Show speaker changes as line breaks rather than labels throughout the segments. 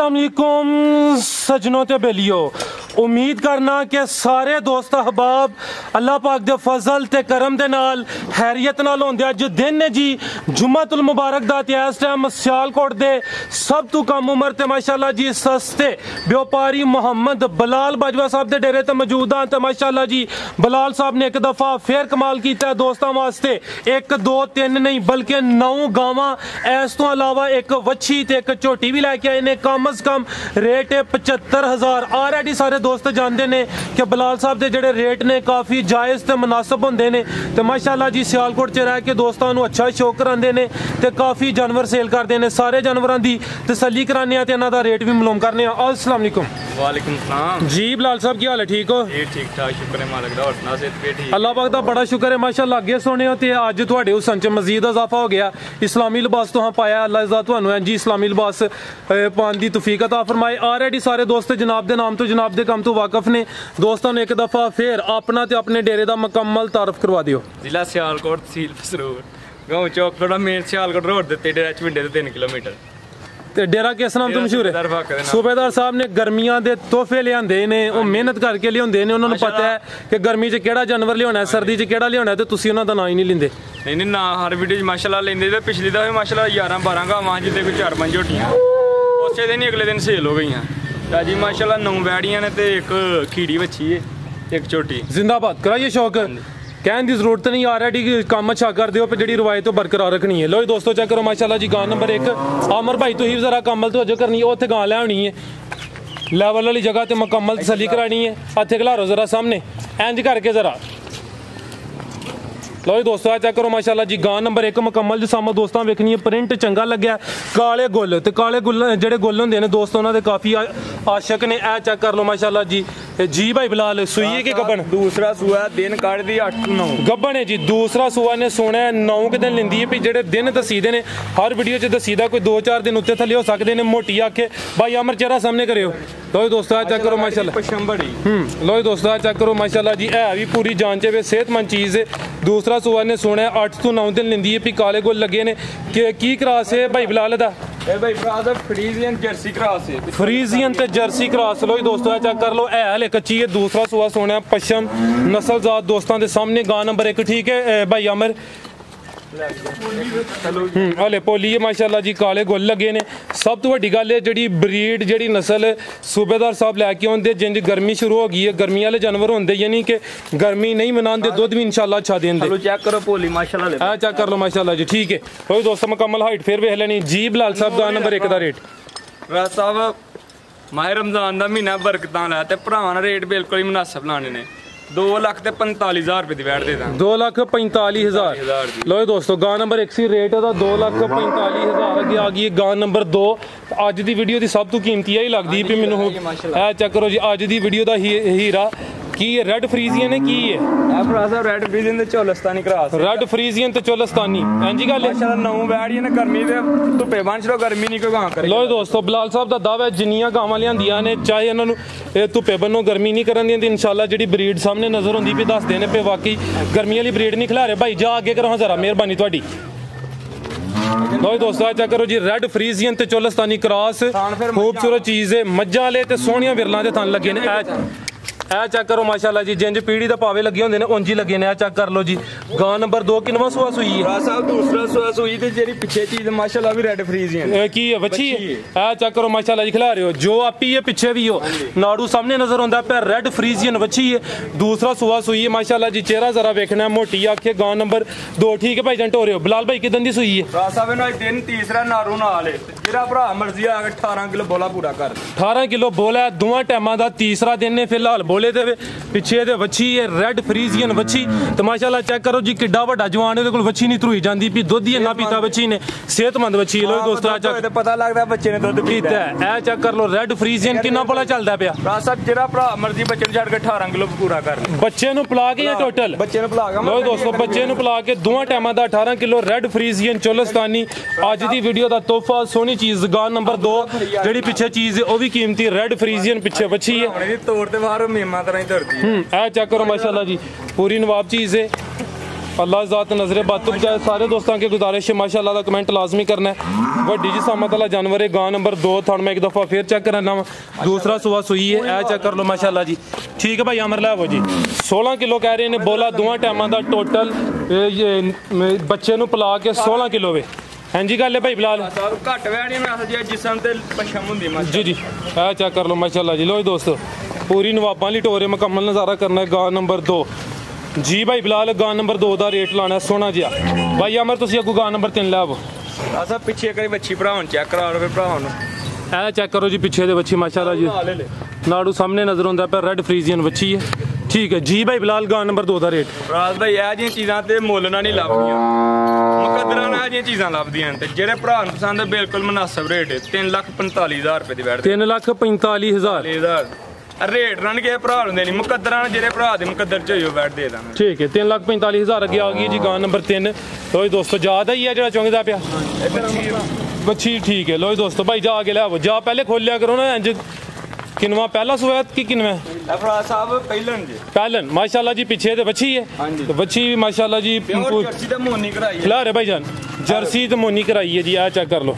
अस्सलाम वालेकुम सजनों ते बेलियो। उम्मीद करना कि सारे दोस्त अहबाब अल्लाह पाक दे फजल ते करम दे नाल हैरियत नाल होंदे। अज दिन है जी जुम्मतुल मुबारक दा ते इस टाइम सियालकोट दे सब तो कम उम्र ते माशाअल्लाह जी सस्ते व्यापारी मोहम्मद बलाल बाजवा साहब दे डेरे ते मौजूद हां। ते माशाअल्लाह जी बलाल साहब ने एक दफ़ा फिर कमाल किया दोस्तों वास्ते। 1 2 3 नहीं बल्कि 9 गावां, इस तो अलावा एक वच्छी ते एक झोटी भी लैके आए ने। कम अज कम रेट है 75,000। ऑलरेडी सारे दोस्त जानते हैं कि बलाल साहब के जोड़े रेट ने काफ़ी जायज़ ते मुनासिब होंदे ने। ते माशाअल्लाह जी सियालकोट च रह के दोस्तों को अच्छा शौक कराते हैं ते काफ़ी जानवर सेल करते हैं। सारे जानवरों की तसल्ली कराने ते इन्हां दा रेट भी मालूम करने। अस्सलाम वालेकुम।
वालेकुम सलाम
जी बलाल साहब, क्या हाल है? ठीक हो?
ठीक ठाक, शुक्र है मालिक दा। और सुना सेहत भी ठीक?
अल्लाह पाक दा बड़ा शुक्र है माशाअल्लाह। अगे सुने हो ते अज तुहाडे हुसन च मजीद इजाफा हो गया। इस्लामी लिबास तुहां पाया, अल्लाह इज़्ज़त तुहानू है जी इस्लामी लिबास पाने की तौफीक अता फरमाए। ऑलरेडी सारे दोस्त जनाब के नाम तो जनाब के काम तो वाकफ ने। दोस्तों ने एक दफ़ा फिर अपना ते अपने डेरे का मुकम्मल तारफ करवा दियो।
जिला सियालकोट, तहसील फसरूर, गाँव चौकड़ा, मेन सियालकोट रोड ते डेरा चविंडे तो 3 किलोमीटर।
ते डेरा किस नाम तो मशहूर है? सूबेदार साहब ने गर्मियां दे तोहफे लियाते ने, वो मेहनत करके लियाते ने। उन्होंने पता है कि गर्मी च केड़ा जानवर लियाना है, सर्दी च केड़ा लियाना है, तो तुसीं उन्हां दा नाम ही नहीं लेंदे।
नहीं ना, हर वीडियो माशाल्लाह लेंदे। ते पिछली दफे माशाल्लाह 11-12 गावां जिद्दे कोई 4-5 झोटियां उसे दिन ही अगले दिन सेल हो गई। जी माशाल्लाह 9 बैड़ियां ने ते एक खीड़ी बच्ची है, एक झोटी। जिंदाबाद।
कराइए शौक कहने की जरूरत नहीं, ऑलरेडी काम अच्छा कर दो जी रवायत तो बरकरार रखनी है। लो दोस्तों चेक करो माशाल्लाह जी। गां नंबर 1 आमर भाई तो ही जरा कमल तो करनी है, उत्थे गां ले आनी है लैवल वाली जगह ते मुकम्मल तसल्ली करानी है। हथे खिलारो जरा सामने इंज करके जरा। लो दोस्तों चेक करो माशाल्लाह जी। गां नंबर 1 मुकम्मल जिसामा दोस्तों वेखनी है। प्रिंट चंगा लग्या, काले गुल ते काले गुल जेडे गुल होंदे ने दोस्तों उन्हां दे काफ़ी आशक ने। ए चेक कर लो माशाल्लाह जी। जी भाई बिलाल, सुई है कि गब्बन?
दूसरा सूआ दिन काट दी 8-9
गब्बन है जी। दूसरा सूआ ने सोना 9 के दिन लेंदी है। भी जेडे दिन दसीदे ने हर वीडियो च दसीदा, कोई 2-4 दिन उत्ते थल्ले हो सकते हैं। मोटी आखे भाई अमर चेहरा सामने करियो। लो दोस्तों चेक करो माशाल्लाह। लो दोस्तों चेक करो माशाल्लाह जी। है भी पूरी जान च सेहतमंद चीज़ है। दूसरा सूआ ने सोना 8 तो 9 दिन लेंदी है। भी काले गुल लगे ने की क्रॉस है भाई बिलाल दा?
फ्रीजियन जर्सी क्रॉस है।
फ्रीजियन ते जर्सी क्रॉस। लो दोस्तों चेक कर लो। है हले कच्ची है। दूसरा सूआ सोना पश्चिम नस्लजात दोस्तों के सामने। गां नंबर 1 ठीक है भाई अमर। हले पोली है माशाल्लाह जी। काले गुल लगे ने। सब तो वड्डी गल है जी ब्रीड जी नस्ल सूबेदार साहब लैके आते जिंज गर्मी शुरू हो गई है। गर्मी वाले जानवर होंगे यानी कि गर्मी नहीं मनाते, दुध भी इंशाल्लाह अच्छा देंगे।
चेक करो पोली माशाल्लाह।
चेक कर लो माशाल्लाह जी। ठीक है कोई दोस्तों मुकम्मल हाइट फिर वेख लेनी जी। बिलाल साहब गां नंबर 1 का रेट
राज साहब माह रमजान का महीना बरकतां लै ते भरावां ने रेट बिल्कुल ही मुनासिब लाने ने। 2,45,000 रुपए की वैट दे दां।
2,45,000। लो दोस्तों गां नंबर 1 सी रेट है 2,45,000। अगे आ गई गां नंबर 2। अज की वीडियो की सब तो कीमती यही लगती भी मैनू। है चेक करो जी। अज की वीडियो का हीरा की है? रेड फ्रीजियन है की है?
रेड फ्रीजियन ते चोलस्तानी क्रॉस।
रेड फ्रीजियन ते चोलस्तानी इंजी गल है।
माशाल्लाह 9 बैड़ियां ने। गर्मी दे धुप्पे बन छड़ो, गर्मी नहीं कोई गां करे।
लो दोस्तों बिलाल साहब का दावा है जिन्नियां गावां लियांदियां ने चाहे इन्होंने धुप्पे बनो गर्मी नहीं करन दिंदी। इंशाल्लाह जी ब्रीड सामने नजर होंदी भी दस देने पे वाकई गर्मी वाली ब्रीड नहीं खिला रहे। भाई जा आगे करो जरा, मेहरबानी थोड़ी। लो दोस्तों चेक करो जी। रेड फ्रीजियन ते चोलस्तानी क्रॉस खूबसूरत चीज़ है। मज्जां वाले ते सोहणियां विरलां दे थन लगे ने। ए चेक करो माशाल्लाह जी। जिंज पीढ़ी दा पावे लगे होंदे ने उंज ही लगे ने। ए चेक कर लो जी। गां नंबर 2 किनवा सूआ सुई है?
राज साहब दूसरा सूआ सुई ते जेरी पीछे चीज माशाल्लाह भी रेड फ्रीजियन
की है वच्छी है। ए चेक करो माशाल्लाह जी। खिला रहे हो जो आपी है पीछे भी हो नाड़ू सामने नजर होंदा पे। रेड फ्रीजियन वच्छी है। दूसरा सूआ सुई है माशाल्लाह जी। चेहरा जरा देखना है, मोटी आंखें। गां नंबर 2 ठीक है भाई जंट हो रहे हो। बिलाल भाई किदन दी सुई है?
राज साहब ने दिन तीसरा नारू नाल है। जेरा भरा मर्जी आ 18 किलो बोला पूरा कर।
18 किलो बोला है दोवां टाइमां दा। तीसरा दिन है फिलहाल बोले ते पिछे दे वच्छी है रेड फ्रीजियन वच्छी। तो माशाल्लाह चेक करो जी किड्डा वड्डा जवान है। वच्छी नहीं धरुई जाती भी दुध ही ना पीता वच्छी ने। सेहतमंद वच्छी। लो दोस्तों
पता लगता बच्चे ने दुध पीता
है। ए चेक कर लो रेड फ्रीजियन कितना बोला चलता पिया?
राज साहब जेरा भरा मर्जी बच्चे छड़ के 18 किलो पूरा कर।
बच्चे नु पिला के या टोटल?
बच्चे नु पिला के।
लो दोस्तों बच्चे नु पिला के दोवां टाइमां दा 18 किलो रेड फ्रीजियन चोलस्तानी। अज दी वीडियो दा तोहफा सोहनी चीज। गां नंबर 2 जेडी पीछे चीज है वो भी कीमती रेड फ्रीजियन पीछे वच्छी है।
तोड़ ते बाहर मेमा तरह ही धरती है।
चेक करो माशाल्लाह जी पूरी नवाब चीज़ है। अल्लाह ज़ात नज़र बद तो बचाए। सारे दोस्तों की गुजारिश है माशाअल्लाह का कमेंट लाजमी करना है। वड्डी जी सामत वाला जानवर है, गां नंबर 2 थान में एक दफ़ा फिर चेक करना वा, दूसरा सुबह सुई है, ए चेक कर लो माशाअल्लाह जी। ठीक है भाई अमर लै वो जी 16 किलो कह रहे हैं बोला, दोवां टाइमां दा टोटल बच्चे नूं पिला के 16 किलो वे। हाँ जी गल है भाई बिलाल
घट वैड़ी जिसम ते पछम हुंदी
जी जी, ए चेक कर लो माशाअल्लाह जी। लो दोस्तों पूरी नवाबां वाली टोरे मुकम्मल नज़ारा करना है। गां नंबर 2 जी भाई बिलाल, गां नंबर 2 का रेट लाना है सोना जिहा। भाई अमर तुसीं अगों गां नंबर 3 लै आवो।
असा पिछे करी बच्ची भरावन चेक करा लो भरावन
ए चेक करो जी पिछे दे बच्ची माशाअल्लाह जी, नाड़ू सामने नजर आंदा पे, रेड फ्रीजियन बच्ची है। ठीक है जी भाई बिलाल, गां नंबर 2 का रेट।
राज भाई यह जी चीज़ां ते मुੱਲ ना नहीं लभदियां, मुकद्दरां नाल जी चीज़ां लभदियां ते जेह्ड़े भरा नूं पसंद है बिल्कुल मुनासिब रेट है। 3,45,000 रुपए दी बैठ
3,45,000
रेट ना के भरा नूं देनी, मुकद्दरां जेह्ड़े भरा दे मुकद्दर च होइयो बैठ दे दांगे।
ठीक है 3,45,000 अगे आ गई जी गां नंबर 3। लो जी दोस्तों याद आई है जेह्ड़ा चौंकदा पिया बच्ची। ठीक है लो जी दोस्तों भाई जा के ले आओ, जा पहले खोल लिया करो ना। इंज किनवा पहला सुबह की किनवा
फराज साहब पहलन जी,
पहलन माशाअल्लाह जी। पीछे ते बच्ची है, तो बच्ची माशाअल्लाह जी
जर्सी ते मोनी कराई है।
खिला रहे भाई जान, जर्सी ते मोनी कराई है जी, आ चेक कर लो।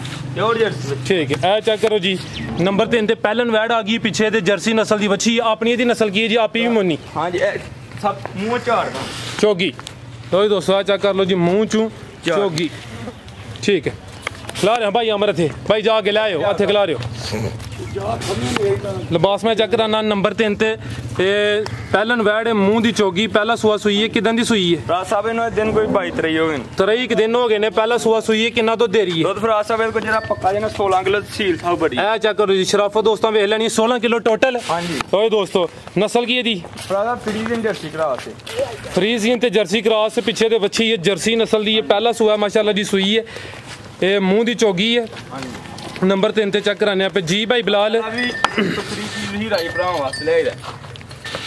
ठीक है ए चेक करो जी, नंबर 3 ते पहलन वैड आ गई, पीछे ते जर्सी नस्ल की बच्ची, अपनी दी नस्ल की है जी, आपी भी मोनी।
हां जी सब मुंह झाड़दा
चोगी। तो दोस्तों आ चेक कर लो जी, मुंह चू चोगी। ठीक है खिला रहे हैं भाई अमर थे भाई, जा के लाओ हथे खिला रहे हो। लिबास में चेक कराना नंबर 3 ते पहलन वैड है, मुंह दी चोगी, पहला सुआ सुई है, किदां दी सुई है?
फराज साहब इन्होंने दिन कोई 22-23 हो गए,
23 दिन हो गए ने, पहला सुआ सुई है, कितना दुध दे रही है?
दुध फराज साहब को जरा पक्का जे 16 किलो सील था बड़ी।
ए चेक करो जी, शराफत दोस्तों वेख लेनी 16 किलो टोटल।
हां जी
तो दोस्तों नस्ल की है दी
फराज साहब फ्रीजियन जर्सी क्रॉस है,
फ्रीजियन ते जर्सी क्रॉस, पीछे ते बच्ची है जर्सी नस्ल दी है, पहला सुआ माशाअल्लाह जी सुई है, ये मुंह दी चोगी है। नंबर 3 ते चेक कराने पे जी भाई बिलाल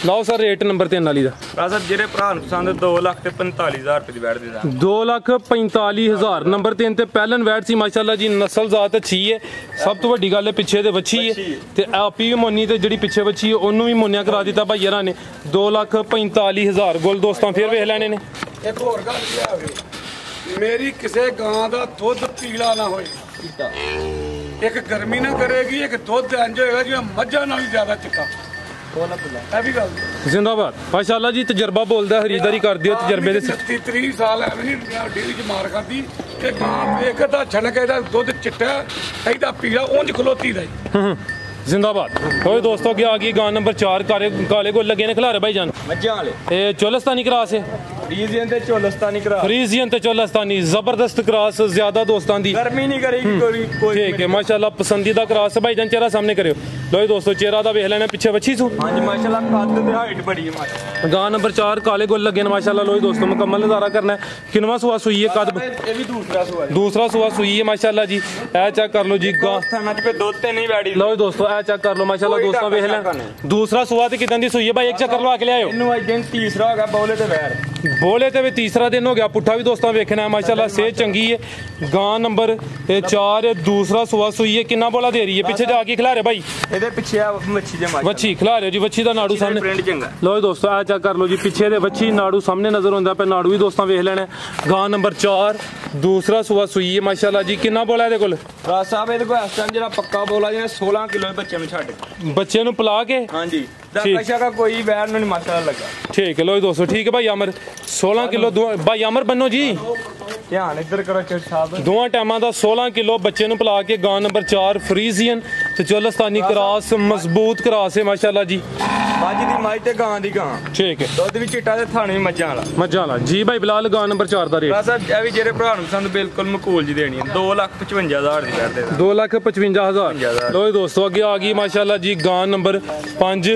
लाओ सर रेट नंबर 3 वाली दा।
जेरे भरा नूं पसंद 2,45,000 रुपए दी बैठ दे दा।
2,45,000 नंबर 3 ते पहलन वैट सी माशाअल्लाह जी, नस्ल जात अच्छी है। सब तो वड्डी गल है पिछे ते बच्ची है ते आपी भी मोनी ते जिहड़ी पिछे बच्ची है ओनू भी मोनिया करा दिता भाई यारा ने। 2,45,000 गोल दोस्तों फिर वेख लेने ने।
एक होर गल मेरी किसी गां दा दुध पीला ना होए, एक गर्मी ना करेगी, एक दुध इंज होएगा जिवें मज्झां नाल ज्यादा चिट्टा।
जिंदाबाद माशाअल्लाह जी, तजर्बा बोलदा, खरीदारी कर दियो तजर्बे दे।
30 साल एवं डेयरी च मार खादी ते गां एक दा छणक एदा दुध चिट्टा एदा पीला उंज खलोती दा।
जिंदाबाद। ओए दोस्तों क्या आ गई गां नंबर 4, काले गोल लगे ने खिलारे भाई जान,
मज्झां वाले
ए चोलस्तानी क्रॉस है,
फ्रीजियन ते चोलस्तानी क्रॉस,
फ्रीजियन ते चोलस्तानी जबरदस्त क्रॉस, ज्यादा दोस्तां दी
गर्मी नहीं करेगी कोई।
ठीक है माशाअल्लाह पसंदीदा क्रॉस है भाई जान। चेहरा सामने करियो। लो दोस्तों चेहरा दा वेख लेना, पीछे बच्ची सू।
हां जी माशाअल्लाह कद ते हाइट बड़ी है माशाअल्लाह।
गां नंबर 4 काले गोल लगे ने माशाअल्लाह। लो दोस्तों मुकम्मल नजारा करना है। किनवा सुआ सुई है? कद
ये भी दूसरा
सुआ सुई है माशाअल्लाह जी। ए चेक कर लो जी, गां
थाना च पे दुध ते नहीं बैठी।
लो दोस्तों ए चेक कर लो माशाअल्लाह दोस्तों वेख लेना, दूसरा सुआ ते किदां दी सुई है भाई, एक चक्कर लवा के ले आयो।
इन्नू आज दिन तीसरा हो गया, बोले ते वैर
बोले ते भी तीसरा दिन हो गया, पुट्ठा भी दोस्तों वेखना है माशाअल्लाह। सेहत चंगी है। गां नंबर 4 दूसरा सुआ सुई है, कितना बोला दे रही है? पीछे जाके खिला रहे भाई,
ਇਹਦੇ ਪਿੱਛੇ ਆ ਮੱਛੀ ਦੇ ਮਾਸ਼ਾ
बच्ची खिला रहे हो जी, बच्ची ਦਾ ਨਾੜੂ ਸਾਹਮਣੇ।
ਪ੍ਰਿੰਟ ਚੰਗਾ।
लो दोस्तों आ चेक कर लो जी, पिछे दे बच्ची नाड़ू सामने नजर आंदा पे, नाड़ू भी दोस्तों वेख लेना। गां नंबर 4 दूसरा सुआ सुई है माशाअल्लाह जी। कितना बोला ਇਹਦੇ ਕੋਲ?
ਰਾਜ ਸਾਹਿਬ ਇਹਦੇ ਕੋਲ ਇਸ ਟਾਈਮ ਜਿਹੜਾ ਪੱਕਾ ਬੋਲਾ ਜਿਹਨੇ 16 ਕਿਲੋ ਦੇ ਬੱਚੇ ਨੂੰ ਛੱਡ ਕੇ
ਬੱਚੇ ਨੂੰ ਪਿਲਾ ਕੇ।
ਹਾਂਜੀ ਦਾ ਨਸ਼ਾ ਦਾ ਕੋਈ ਵੈਰ ਨਹੀਂ ਮਾਸ਼ਾਅल्लाह ਲੱਗਾ।
ठीक है लो दोस्तों, ठीक है भाई अमर 16 किलो भाई अमर बनो जी,
ਧਿਆਨ ਇੱਧਰ ਕਰੋ ਚੇਟ ਸਾਹਿਬ।
ਦੋਵਾਂ ਟਾਈਮਾਂ ਦਾ 16 ਕਿਲੋ ਬੱਚੇ ਨੂੰ ਪਿਲਾ ਕੇ। ਗਾਂ ਨੰਬਰ 4 ਫਰੀਜ਼ੀਅਨ ਤੇ ਚੋਲਸਤਾਨੀ ਕਰਾਸ, ਮਜ਼ਬੂਤ ਕਰਾਸ ਹੈ ਮਾਸ਼ਾਅल्लाह ਜੀ।
ਮੱਝ ਦੀ ਮੱਝ ਤੇ ਗਾਂ ਦੀ ਗਾਂ।
ਠੀਕ ਹੈ
ਦੁੱਧ ਵੀ ਚਿੱਟਾ ਤੇ ਥਾਣੇ ਵੀ ਮੱਝਾਂ ਵਾਲਾ
ਜੀ ਭਾਈ ਬਿਲਾਲ। ਗਾਂ ਨੰਬਰ 4 ਦਾ ਰੇਟ
ਬਸ ਇਹ ਵੀ ਜਿਹੜੇ ਭਰਾ ਨੂੰ ਸਾਨੂੰ ਬਿਲਕੁਲ ਮਕੂਲ ਜੀ ਦੇਣੀ ਹੈ, 2,55,000 ਦੀ ਕਰਦੇ
2,55,000। लो दोस्तों आगे आ गई माशाअल्लाह जी गां नंबर 5।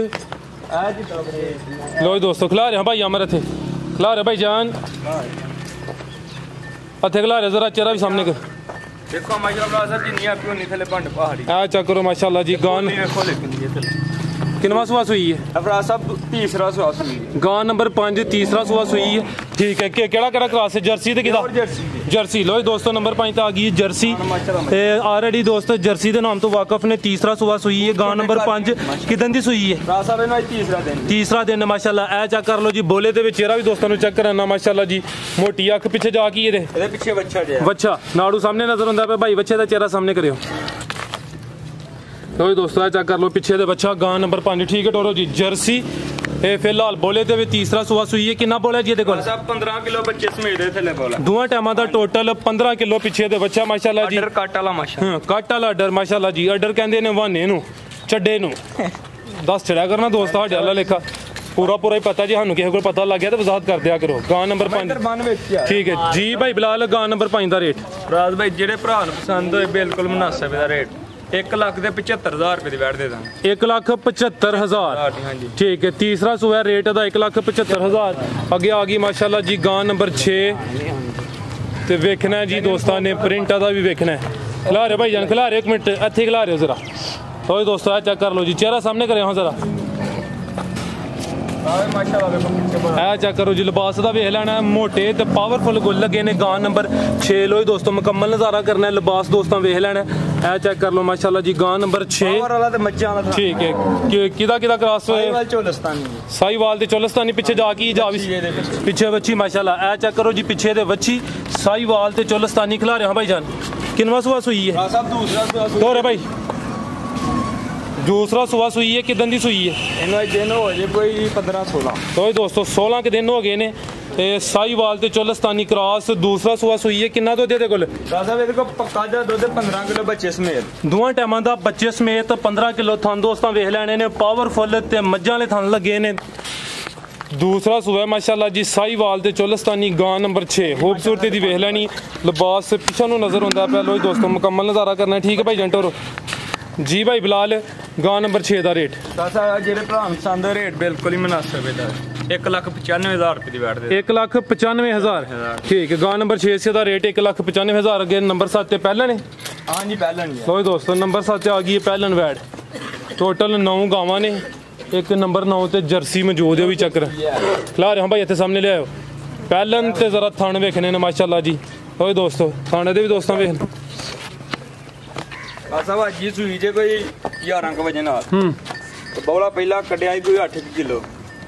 लो दोस्तों खिला रहे हैं भाई अमर थे, खिला रहे भाई जान हथे खिला रहे, जरा चेहरा भी सामने कर
देखो माशाअल्लाह साहब जिन्नी आपकी होनी थले भंड पहाड़ी
आ चेक करो माशाअल्लाह जी। गां
देखो लेकिन ये थले
किनवा सुआ सुई है?
अफरा साहब तीसरा सुआ सुई है।
गां नंबर 5 तीसरा सुआ सुई है, ठीक है केड़ा क्रॉस है जर्सी ते किदा जर्सी लो दोस्तों नंबर 5 ਤੇ ਆ ਗਈ ਜਰਸੀ ਤੇ ਆਲਰੇਡੀ ਦੋਸਤੋ ਜਰਸੀ ਦੇ ਨਾਮ ਤੋਂ ਵਾਕਫ ਨੇ तीसरा सुबह सूई है गां नंबर 5 ਕਿਦਨ ਦੀ ਸੂਈ ਹੈ
ਰਾਤ ਸਾਹਿਬ ਇਹਨਾਂ तीसरा
दिन माशाल्लाह ए चेक कर लो जी बोले ਦੇ ਵਿੱਚ ਚਿਹਰਾ ਵੀ ਦੋਸਤਾਂ ਨੂੰ ਚੈੱਕ ਕਰਾਣਾ ਮਾਸ਼ਾਅੱਲਾ ਜੀ ਮੋਟੀ ਅੱਖ ਪਿੱਛੇ ਜਾ ਕੀ ਇਹਦੇ
ਪਿੱਛੇ ਬੱਚਾ ਜਿਹਾ
ਬੱਚਾ ਨਾੜੂ ਸਾਹਮਣੇ ਨਜ਼ਰ ਹੁੰਦਾ ਪਿਆ ਭਾਈ ਬੱਚੇ ਦਾ ਚਿਹਰਾ ਸਾਹਮਣੇ ਕਰਿਓ ਲੋ ਦੋਸਤੋ ਇਹ ਚੈੱਕ ਕਰ ਲੋ ਪਿੱਛੇ ਦੇ ਬੱਚਾ ਗਾਂ ਨੰਬਰ 5 ਠੀਕ ਹੈ ਟੋਰੋ ਜੀ ਜਰਸੀ ਇਹ ਫਿਲਹਾਲ ਬੋਲੇ ਦੇ ਵਿੱਚ तीसरा सुबह सूई है ਕਿੰਨਾ ਬੋਲਾ ਜੀ ਇਹਦੇ ਕੋਲ
ਸਾਹਿਬ 15 ਕਿਲੋ ਬੱਚੇ ਸਮੇਤ ਦੇ ਥੱਲੇ ਬੋਲਾ
ਦੋਵਾਂ ਟਾਈਮਾਂ ਦਾ ਟੋਟਲ 15 ਕਿਲੋ ਪਿੱਛੇ ਦੇ ਬੱਚਾ ਮਾਸ਼ਾਅੱਲਾ ਜੀ
ਆਰਡਰ ਕੱਟ ਵਾਲਾ ਮਾਸ਼ਾਅੱਲਾ
ਕੱਟ ਵਾਲਾ ਆਰਡਰ ਮਾਸ਼ਾਅੱਲਾ ਜੀ ਆਰਡਰ ਕਹਿੰਦੇ ਨੇ ਵਾਨੇ ਨੂੰ ਚੱਡੇ ਨੂੰ ਦੱਸ ਛੜਿਆ ਕਰਨਾ ਦੋਸਤ ਸਾਡੇ ਵਾਲਾ ਲੇਖਾ पूरा ही पता जी सानू किसी को पता लग गया तो वजाहत कर दिया करो गां नंबर 5 ठीक है जी भाई बिलाल गां नंबर 5 का रेट
राज भाई जेडे भरा पसंद होए बिल्कुल मुनासिब दा रेट 1,75,000 रुपए दी बैठ दे दा
1,75,000 ठीक है तीसरा सुबह रेट दा 1,75,000 आगे आ गई माशाल्लाह जी गां नंबर 6 ते वेखना है जी दोस्तां ने प्रिंट दा भी वेखना है खिला रहे भाई जान खिला रहे 1 मिनट इत्थे खिला रहे हो जरा तो दोस्तों चेक कर लो जी चेहरा सामने करे हाँ जरा चेक करो जी लिबास का वेख लेना मोटे तो पावरफुल गुल लगे ने गां नंबर 6 लो दोस्तों मुकम्मल नज़ारा करना है लिबास दोस्तों वेख लेना है चेक कर लो माशाल्लाह जी गां नंबर 6 ठीक है किदा क्रॉस साहीवाल ते चोलस्तानी पिछे जाके जा पिछे बच्ची माशाल्लाह चेक करो जी पिछे दे बच्ची साहीवाल ते चोलस्तानी खिला रहे हैं भाई जान किनवा सुबह सूई है तो रे भाई दूसरा सुबह सूई है किदन दी सूई है
दिन हो जे कोई 15-16
तो दोस्तों 16 के दिन हो गए ने साहीवाल ते चोलस्तानी क्रॉस दूसरा सुबह सूई है किन्ना दुध ਇਹਦੇ ਕੋਲ
ਸਾਹਿਬ ਇਹਦੇ ਕੋਲ ਪੱਕਾ ਦਾ ਦੁੱਧ 15 ਕਿਲੋ ਬੱਚੇ ਸਮੇਤ
ਦੋਵਾਂ ਟਾਈਮਾਂ ਦਾ ਬੱਚੇ ਸਮੇਤ 15 ਕਿਲੋ ਥਣ ਦੋਸਤਾਂ ਵੇਖ ਲੈਣੇ ਨੇ ਪਾਵਰਫੁਲ ਤੇ ਮੱਝਾਂ ਵਾਲੇ ਥਣ ਲੱਗੇ ਨੇ दूसरा सुबह माशाल्लाह जी साहीवाल ते चोलस्तानी गां नंबर 6 खूबसूरती दी वेख लेनी लिबास पिछा नूं नजर आंदा पिया लो दोस्तों मुकम्मल नज़ारा करना ठीक है भाई जंटोरो जी भाई बिलाल गां नंबर 6 का रेट
जेडे भरा पसंद रेट बिल्कुल ही मुनासिब है 1,95,000 रुपए दी बैठ दे
1,95,000 ठीक है गां नंबर 6 से दा रेट 1,95,000 अगे नंबर 7 ते पहले ने
हां जी पहले ने
लो दोस्तों नंबर 7 आ गई है पहलन वैड टोटल 9 गावां ने एक नंबर 9 ते जर्सी मौजूद है भी चक्कर खिला रहे हैं भाई इतने सामने ले आयो पहलन ते जरा थान वेखने ने माशाल्लाह जी ओए दोस्तों थाने दे भी दोस्तों वेख
सब अज ही सूई जे कोई 11 क बजे नाल बौला पहला कड्या कोई 8 किलो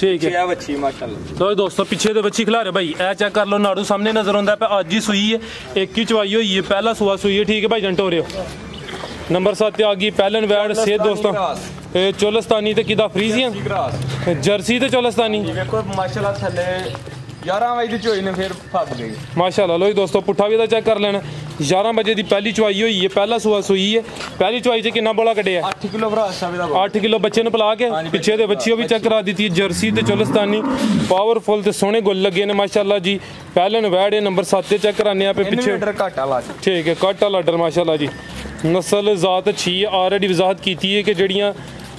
ठीक है
बच्ची माशाल्लाह
तो दोस्तों पीछे दे बच्ची खिला रहे भाई ए चेक कर लो नाड़ू सामने नजर आंदा पे अज ही सूई है एक ही चवाई हुई है पहला सुबह सूई है ठीक है भाई जंटो रहे नंबर 7 आ गई पहलन वैड से दोस्तों चोलस्तानी ते किदा फ्रीजियन जर्सी ते चोलस्तानी
देखो माशाल्लाह थले 11 बजे दी चोई ने फिर फस गई
माशाल्लाह लो दोस्तों पुट्ठा भी चेक कर लेना 11 बजे दी पहली चवाई हुई है पहला सुबह सूई है पहली चवाई च कितना बोला कटे
8 किलो भरा
8 किलो बच्चे ने पिला के पिछे दे बच्ची भी चेक करा दी थी जर्सी ते चोलस्तानी पावरफुल ते सोहने गुल लगे ने माशाल्लाह जी पहलन वैड नंबर 7 चेक कराने पे पीछे ठीक है कट वाला आर्डर माशाल्लाह जी नस्ल जात अच्छी है ऑलरेडी वजाहत की है कि जड़ियाँ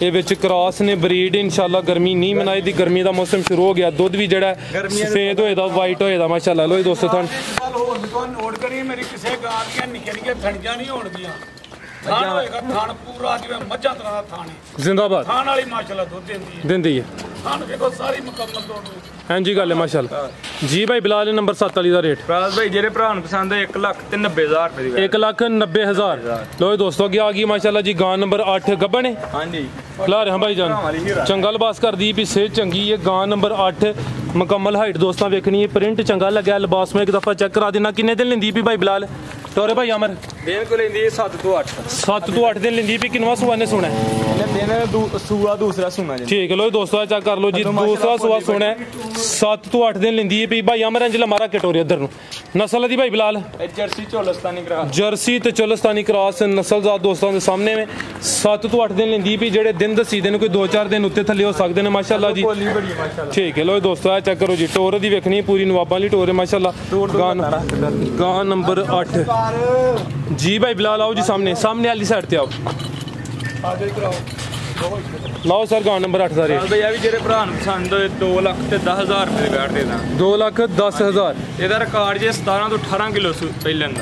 ये क्रॉस ने ब्रीड इंशाल्लाह गर्मी नहीं मनाई दी गर्मी का मौसम शुरू हो गया दुध भी जड़ा सफेद होए दा वाइट होए दा माशाल्लाह लो दोस्तों थान
नोट करिए मेरी किसी गां दी निक्के निक्के थणियां नहीं होणगियां थान होएगा थान पूरा जिवें मज्जां तरह दा थान है
जिंदाबाद
थान वाली माशाल्लाह दुध
देंदी है
थान देखो सारी मुकम्मल दुध
हाँ जी गल है माशाल्लाह जी भाई बिलाल नंबर 7 वाली का रेट
राज भाई जेडे भरा पसंद है 1,90,000 रुपए
1,90,000 लो दोस्तों अगे आ गई माशाल्लाह जी गां नंबर 8 गब्बन है
हाँ जी
खिला रहे हैं भाई जान चंगा लिबास कर दी भी सेहत चंगी है गां नंबर 8 मुकम्मल हाइट दोस्तों वेखनी है प्रिंट चंगा लग्या लिबास में एक दफा चेक करा देना किन्ने दिन लेंदी भी भाई बिलाल टोरे भाई अमर
दिन को लेंदी 7 तो 8
दिन लेंदी भी किनवा सुबह ने सुना
दिन सुआ दूसरा सुना
ठीक है लो दोस्तों चेक कर लो जी दूसरा सुबह सुना 7 तो 8 दिन लेंदी है भाई अमर अंजला मारा कटोरी इधर नस्ल दी भाई बिलाल जर्सी ते चोलस्तानी क्रॉस नस्ल जात दोस्तों के सामने में 7 तो 8 दिन लेंदी भी जेडे दिन दसी दिन कोई 2-4 दिन उत्ते थले हो सकते हैं माशाल्लाह जी ठीक है लो दोस्तों चेक करो जी टोर दी वेखनी पूरी नवाबां वाली टोर है माशाल्लाह गां नंबर 8 जी भाई बिलाल आओ जी सामने वाली साइड ते आओ लाओ सर गां नंबर 8 का रेट
भैया भी जेरे भरा पसंद होए 2,10,000 रुपए बैठ देना
2,10,000
ਇਹਦਾ ਰਿਕਾਰਡ ਜੇ 17 ਤੋਂ 18 ਕਿਲੋ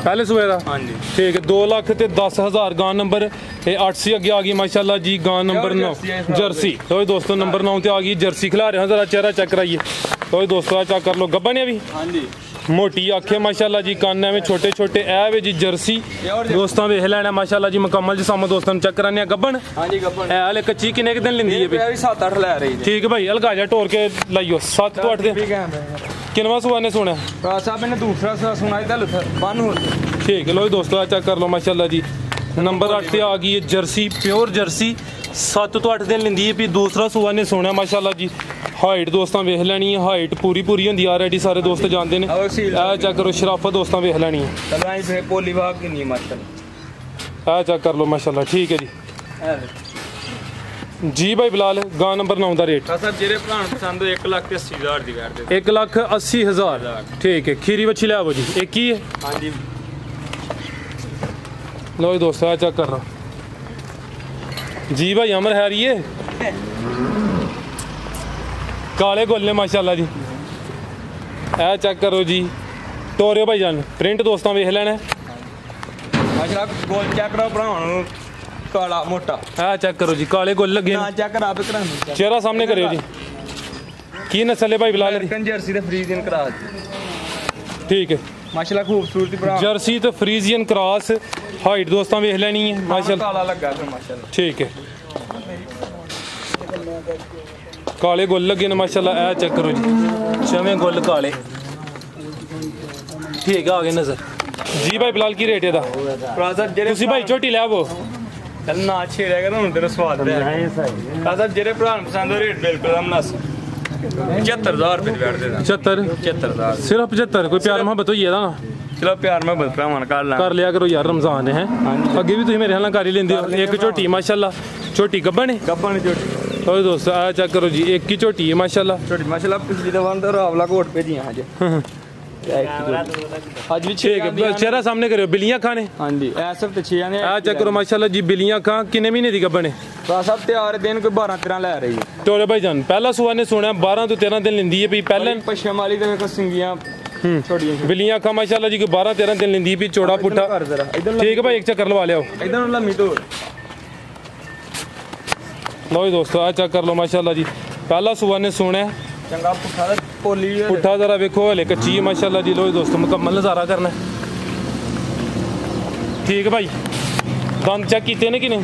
पहले सुबह का
हाँ जी
ठीक है 2,10,000 गां नंबर 8 से अगे आ गई माशाल्लाह जी गां नंबर 9 जर्सी तो दोस्तों नंबर 9 ते आ गई जर्सी खिला रहे हैं जरा चेहरा चेक कराइए तो दोस्तों चेक कर लो गब्बन है भी
हाँ जी
मोटी आखे माशाल्लाह जी कान में छोटे छोटे ऐ वे जी जर्सी दोस्तों वेख लेना माशाल्लाह जी मुकम्मल जी सामने दोस्तों चेक कराने गब्बन
हाँ जी गब्बन
ऐ वाले कच्ची किन्ने के दिन लेंदी है भाई
7-8 ले रही है
ठीक है भाई अलगा जा टोर के लाइयो 7 तो 8 दिन किनवा सुआ ने सुना
साहब मैंने दूसरा सुना था बन हो
ठीक है लो दोस्तों चेक कर लो माशाल्लाह जी नंबर 8 पे आ गई है जर्सी प्योर जर्सी 7 तो 8 दिन लेंदी है भी दूसरा सुआ ने सोना माशाल्लाह जी हाइट दोस्तों वेख लैनी है हाइट पूरी होंदी ऑलरेडी सारे दोस्त जानते हैं चेक करो शराफत दोस्तों वेख लैनी है
पोली भाग किन्नी माशाल्लाह
चेक कर लो माशाल्लाह ठीक है जी भाई बिलाल गां नंबर 9 का रेट
सर जेरे भरा पसंद 1,80,000 दी कर दे
1,80,000 ठीक है खीरी बच्ची ले आवो जी एक ही है
हाँ जी
लो दोस्तों चेक कर रहा जी भाई अमर है रही है काले गोले माशाल्लाह जी ए चेक करो जी टोरियो भाई जान प्रिंट दोस्तों वेख लेना
माशाल्लाह गोल चेक करो भरावां काला मोटा
ए चेक करो जी काले गोल लगे
ना चेक करा पे करा
चेहरा सामने करियो जी की नस्ल है भाई बिलाल दी
जर्सी ते फ्रीजियन करा
ठीक है
माशाल्लाह खूबसूरती भरा
जर्सी तो फ्रीजियन क्रॉस हाइट दोस्तों वेख लेनी है माशाल्लाह
काला लगा फिर माशाल्लाह
ठीक है काले गुल लगे ने माशाल्लाह ए चेक करो जी छवें गुल काले ठीक है आ गए नजर जी भाई बिलाल की रेट है दा
सर जेरे
तुसी भाई छोटी ले आवो
चल ना छेड़ेगा ना हुन तेरा स्वाद है सर जेरे भरा पसंद रेट बिल्कुल हमनास 75,000 रुपए बैठ देना
75 सिर्फ 75 कोई प्यार मोहब्बत होई है ना
चलो प्यार में भरा मन
कर लिया करो यार रमजान है अगे भी तुम मेरे हाल कर ही लेंदे हो एक झोटी माशाल्लाह छोटी गब्बन है
झोटी
तो दोस्तों आ चेक करो जी एक ही झोटी है माशाल्लाह
छोटी माशाल्लाह पिछली दफा तो रावला कोट पे दिया आज आज भी
ठीक है चेहरा सामने करो बिल्लियां खाने
हां जी ऐ सब ते 6 ने
आ चेक करो माशाल्लाह जी बिल्लियां खा कितने महीने दी गब्बन है
तो सब तैयार दिन कोई 12-13 ले रही है
टोरे भाई जान पहला सुआ ने सुना 12 तो 13 दिन लेंदी है भी पहले
पश्चिम वाली ते को सिंगियां छोड़ियां
बिल्लियां खा माशाल्लाह जी को 12-13 दिन लेंदी भी चौड़ा पुट्ठा ठीक है भाई एक चक्कर लवा लियो
इधर लम्मी तो
लो जी दोस्तों आ चेक कर लो माशाल्लाह जी पहला सुआ ने सुना
चंगा पुट्ठा पोली
पुट्ठा जरा देखो हले कच्ची है माशाल्लाह जी लो जी दोस्तों मुकम्मल नज़ारा करना ठीक है भाई दंद चेक किए ने कि नहीं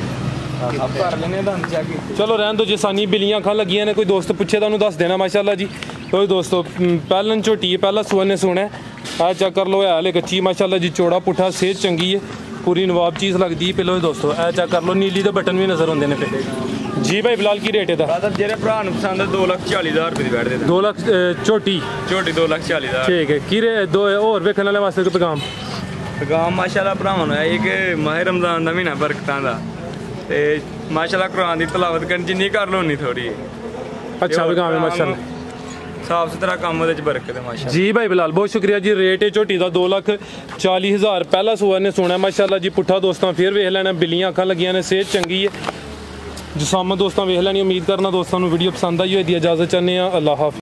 अब कर लेने दंद चेक
चलो रहन दो जिसानी बिल्लियां खा लगियां ने कोई दोस्त पूछे तो दस देना माशाल्लाह जी लो जी दोस्तों पहलन झोटी है पहला सुआ ने सुना आ चेक कर लो हले कच्ची माशाल्लाह जी चौड़ा पुट्ठा सेहत चंगी है पूरी नवाब चीज़ लगती है पे लो दोस्तों ए चेक कर लो नीली दे बटन भी नजर आते हैं पे जी भाई बिलाल की रेट है
जेरे भरा पसंद 2,40,000 रुपए बैठ दे
2 लाख छोटी
2,40,000
ठीक है की दो और वेखने वाले वास्ते पैगाम
माशाल्लाह भरावां नूं एक माह रमजान दा महीना बरकतां दा ते माशाल्लाह कुरान दी तिलावत करन जिन्नी कर लो उन्नी थोड़ी
अच्छा पैगाम है माशाल्लाह
साफ सुथरा काम ਉਹਦੇ ਚ बरकत है माशाल्लाह
जी भाई बिलाल बहुत शुक्रिया जी रेट है झोटी का 2,40,000 पहला सुआ ने सुना माशाल्लाह जी पुट्ठा दोस्तों फिर वेख लेना बिल्लियां अखां लगियां ने सेहत चंगी है जिसामत दोस्तों वेख लैनी उम्मीद करना दोस्तों वीडियो पसंद आई होई दी इजाजत चाहते हैं अल्लाह हाफिज़।